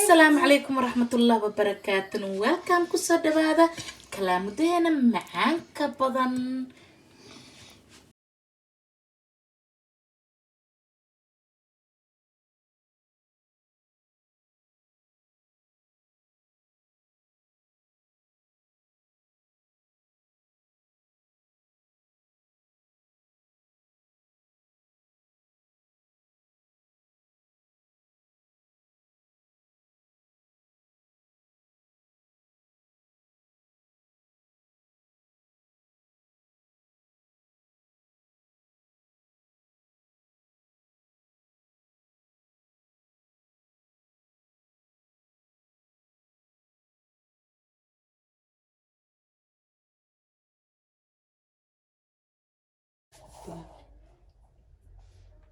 السلام عليكم ورحمة الله وبركاته. welcome كسر دبادة كلام دهنا معانك بدن.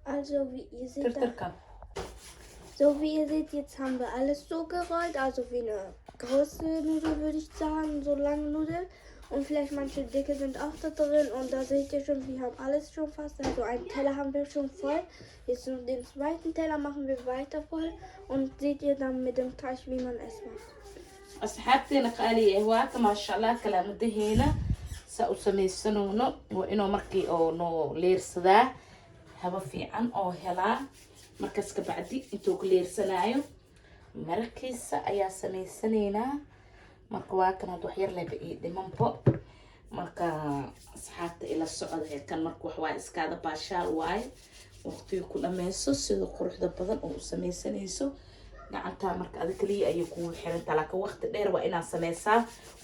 Also wie ihr seht, jetzt haben wir alles so gerollt, also wie eine große Nudel würde ich sagen, so lange Nudel. Und vielleicht manche dicke sind auch da drin und da seht ihr schon, wir haben alles schon fast, also einen Teller haben wir schon voll. Jetzt noch den zweiten Teller machen wir weiter voll und seht ihr dann mit dem Teig, wie man es macht. أصحابتنا قالي هواك ما شاء الله كلام دهنا سأسمي سنونو وإنه مركي أو نو لير سدا هوا في عن أو هلا مركز كبعدي انتو لير سنايو مركز أيا سمي سنينا مركواك نادو حير لي بقي دمنبو مركا أصحابتي إلى السعودة هي كان مركو حواي إسكادا باشال واي وقتو يكون أميسو سيدو قروح دبضن أو سمي سنيسو gacantaa marka adag kaliya ayay kugu xirantaa laakiin waqti dheer waa inaad sameysaa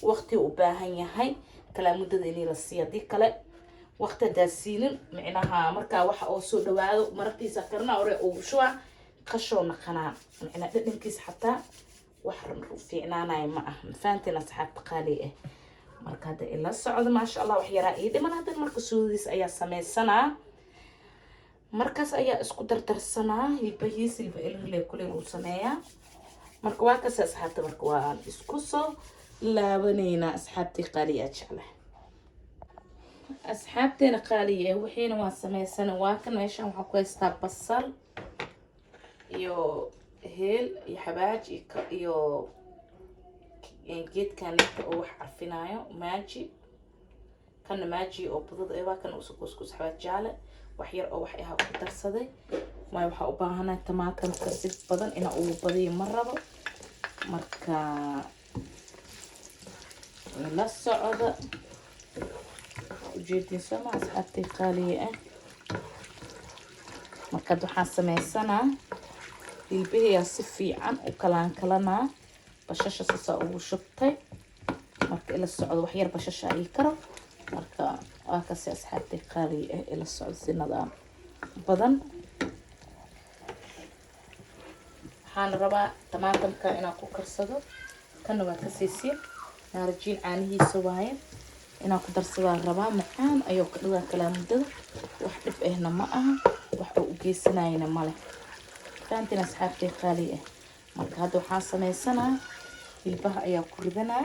waqti u baahan yahay kala muddada inay la siiyo hadii kale waqti hadaa siinin micnaha markaa waxa oo soo dhawaado maraqtiisa karna hore ugu shuba qashoo naqanaa micnaha dhadhankiisa xataa wax fiicnaanaya ma aha fahanteen asxaabta qaali ah marka hadda ila socdo maasha allah wax yaraa ii dhiman hadda marka suudiis ayaa sameysanaa markaas ayaa isku dardarsanaa hilbahiis hilba ilaa kulay uu sameeyaa marka waa kaas asxaabta marka waa isku soo laabanayna asxaabtii qaaliya jeclahay asxaabteena qaaliya wixiina waa sameysana waa kan meeshan waxa ku haystaa basal iyo heel iyo xabaaj iyo geedkan oo wax carfinayo maaji kan maaji oo budada ee waa kan uu isku xabaaj jaale wax yar oo wax ah ku darsaday ma waxa u baahanaa tamaadka si badan ina uu badiyo marrabo marka la socda ujeedin sama asxaabtay qaaliye ah marka waxaan sameysanaa hilbaha si fiican u kalana bashasha sasa ugu shubtay marka ila socdo wax yar bashasha ay karo marka waakaas asxaabtay qaaliye ah ila socdo si nidaam badan waxaan rabaa tamaadka inaan ku karsado kana waa ka siisiin naarjiin caanihiisa waaye inaan ku darsadaa rabaa macaan ayuu ka dhigaa kala muddada wax dhib ahna ma aha wax uu geesanayna ma leh faantina asxaabtay qaaliye ah marka hadda waxaan sameysanaa hilbaha ayaa ku ridanaa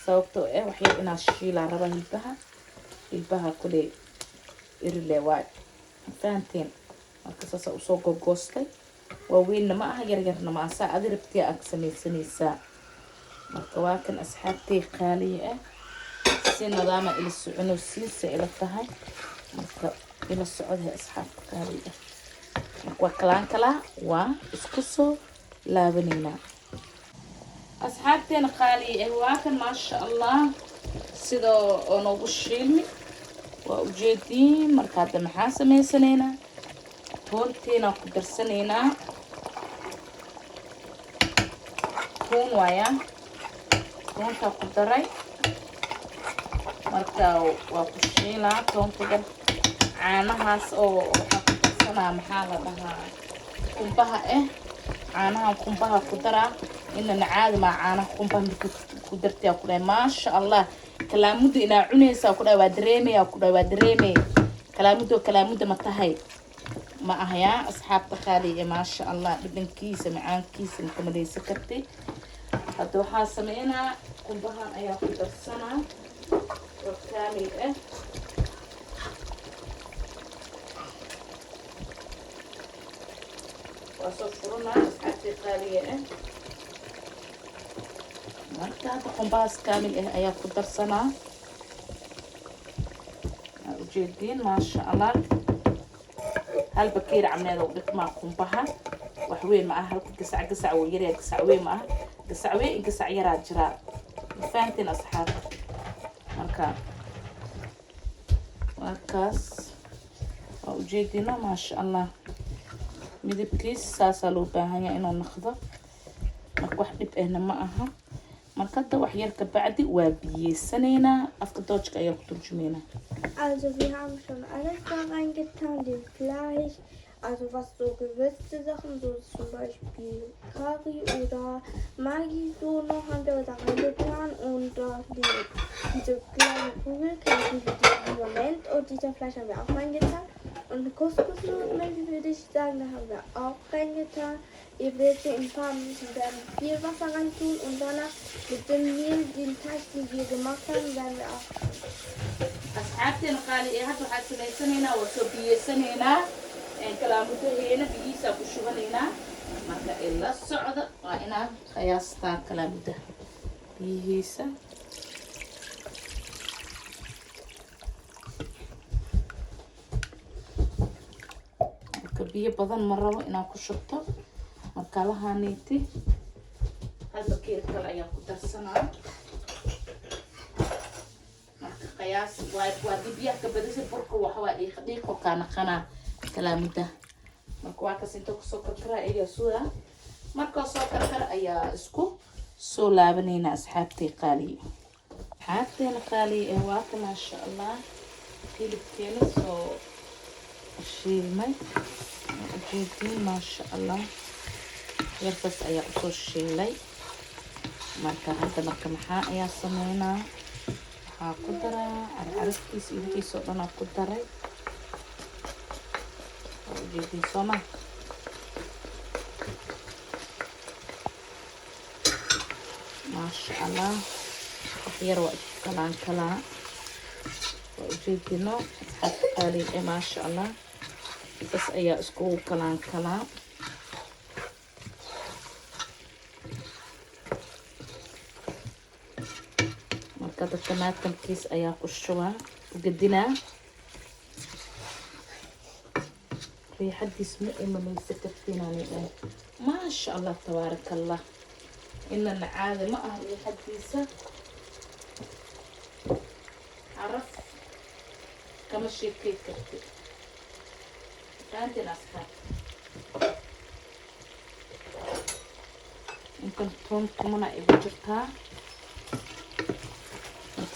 sababtoo ah wax yar inaan shiilaa rabaa hilbaha kule irile waa faanteen marka saasa usoo gogoostay waaweynna ma aha yaryarna ma aha saa adi rabtiya aad sameysanaysaa marka waa kan asxaabtay qaaliye ah si nidaama ila socono siisa ila tahay marka ila socodhay asxaabta qaaliye ah marka waa kalaan kalaa waa isku soo laabaneynaa asxaabteena qaaliye ah waa kan maasha allah sidoo oo noogu shiilmi waa ujeediin marka hadda maxaa sameysanaynaa toonteena ku darsanaynaa toon waaya toonta ku daray marka waa ku shiilaa toonta caanahaas oo waxaa ku darsanaa maxaa la dhahaa qumbaha caanaha qumbaha ku daraa inna caadi ma caanaha qumbaha ku dartay ku dhahay maasha allah kalaamuda ina cunaysa ku dhahay waa dareemay kalaamuda ma tahay ma ahaya asxaabta qaaliye maasha allah dhadhankiisa macaankiisa ma kamaleysan kartay hadda waxaa sameynaa qumbahan ayaa ku darsanaa oo kaamil ah waa soo furunaa asxaabta qaaliye ah marka hadda qumbahaas kaamil ah ayaa ku darsanaa ujeediin maasha allah hal bakeer camneed oo dhigmaa qumbaha wax weyn ma aha halka gasac oo yar gasac weyn ma aha gasac weyn gasac yaraa jira fahanteen asxaab marka markaas oo ujeedina maasha allah midabkiis saasa loo baahan yahay inuu noqdo marka wax dhib ahna ma aha marka da wax yar ka bacdi waa biyeysaneynaa afka doojka ayaa ku turjumeynaa. Also wir haben schon alles da reingetan, den Fleisch, also was so gewürzte Sachen, so zum Beispiel Curry oder Maggi, so noch haben wir da reingetan und diese kleine Kugel, die Moment und dieser Fleisch haben wir auch reingetan und eine Couscous-Nudeln würde ich sagen, da haben wir auch reingetan. Ihr werdet in Farben werden viel Wasser rein tun und danach mit dem Mehl, den Teig, den wir gemacht haben, werden wir auch. asxaabteena qaali ee hadda waxaan samaysaneynaa waa soo biyeysaneynaa kalaamudaheena biyihiisa ku shubanaynaa marka ila socda waa inaad qiyaastaa kalaamuda biyihiisa marka biyo badan ma rabo inaad ku shubto marka lahaaniiti hal bakeer kale ayaan ku darsanaa قياس وادبيها كبدس البرك وحوا دقيق وكان قنا كلامده marka waa kasinto ku soo karkara iyo suuda marka soo karkara ayaa isku soo laabanayna asxaabtay qaali ee waa ka maasha allah hilibkeena soo shiilmay ujeedin maasha allah yarfas ayaa soo shiilay marka hadda marka maxaa ayaa sameynaa ku daraa arabkiis intiisoo dhan ku daray ujeedin sooma maasha allah waxyar waa isku kalaa waa ujeedino asxaabta qaali ee maasha allah sas ayaa iskugu kalaa marka tamaatamkiis ayaa ku shubaa ku gadinaa riixadiis ma imanaysa kartiinaan maasha allah tabaaraka allah inana caadi ma aha riixadiisa caraf kama sheekay karti fahanteen asxaab inkan toontumana igu jirtaa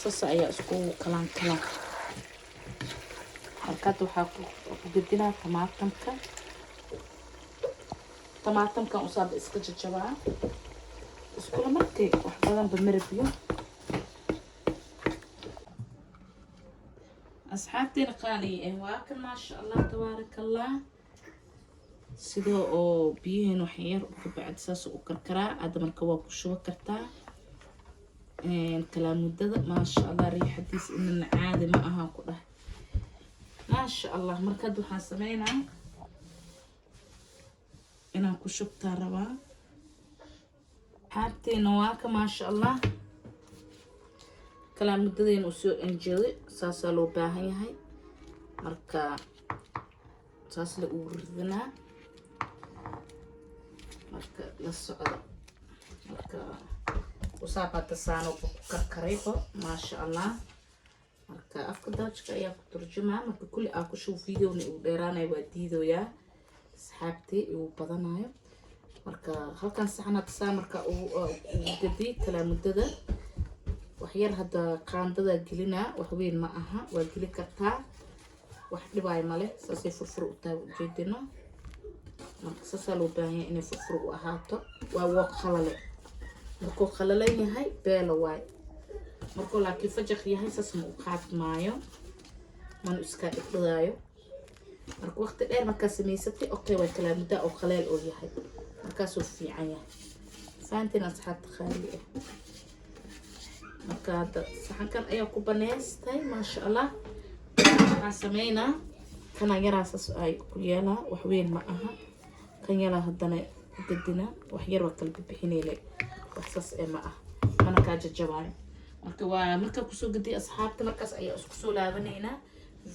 sasa ayaa iskugu kalaan markaad waxaa ku gadinaa tamaatamkan usaaba iska jajabaa iskula markay wax badanba marabiyo asxaabteena qaali waa kan maasha allah tabaaraka allah sidoo oo biyaheen wax yar ka bacdi saas u karkaraa aada marka waa ku shuba kartaa kalaamudada maasha allah riixadiis inana caadi ma aha ku dhahay maasha allah markaad waxaan sameynaa inaan ku shubtaa rabaa xaabteena waa ka maasha allah kalaamudadeena u soo enjeeday saasaa loo baahan yahay marka saas la ugu ridinaa marka la socda marka usaabata saano ku karkarayba maasha allah marka afka daajka ayaa ku turjumaa marka kulli aa ku shub videona uu dheeraanayo waa diidoyaa asxaabtay uu badanayo marka halkan saxanaad saa marka uu gadiy kalaamudada waxyar hadda qaandada gelinaa wax weyn ma aha waa geli kartaa wax dhibaay male saasay furfur u tahay ujeedino marka saasaa loo baahan yahay inay furfur u ahaato waa woo qalale markuu qalalan yahay beela waay markuu laakiin fajaq yahay saas ma u qaadmaayo mana iska dhigdhadaayo marka waqti dheer markaa samaysatay okay waa kalaamida oo qaleel oo yahay markaasuu fiican yahay fahanteen asxaabta qaali ah marka hadda saxankan ayaa ku baneystay maasha allah waxaan sameynaa kana yaraasas ay ku yeelaa wax weyn ma aha kan yalaa haddana ku gadina wax yar waa kala bixinayle wax saas ee ma ah mana kaa jajabaayo marka waa marka kusoo gadiy asxaabta markaas ayaa isku soo laabanayna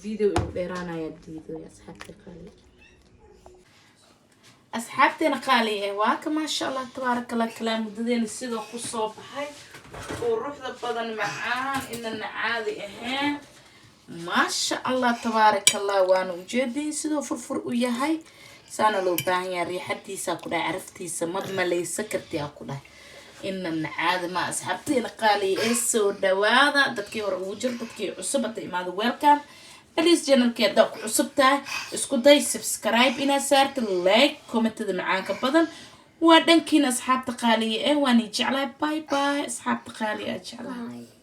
video inuu dheeraanaya diido asxaabta qaali asxaabteena qaali waa ka maasha Allah tabarakallah kalaam mudadeena sidoo ku soo baxay oo ruuxda badan macaan inna caadi ahaan maasha Allah tabarakallah waan u jeedin sidoo furfur u yahay saana loo baahan yahay riixadiisa ku dhac araftiisa mad malaysa kartiya ku dhac inna caadi ma asxaabteena qaali soo dhawaada dadkii hore ugu jir dadkii cusub ta imaado welcome please channelka da ku cusubtaa isku day subscribe ina saarta like comment macaanka badan waa dhankiina asxaabta qaali waan jeclaa bye bye asxaabta qaali jeclaa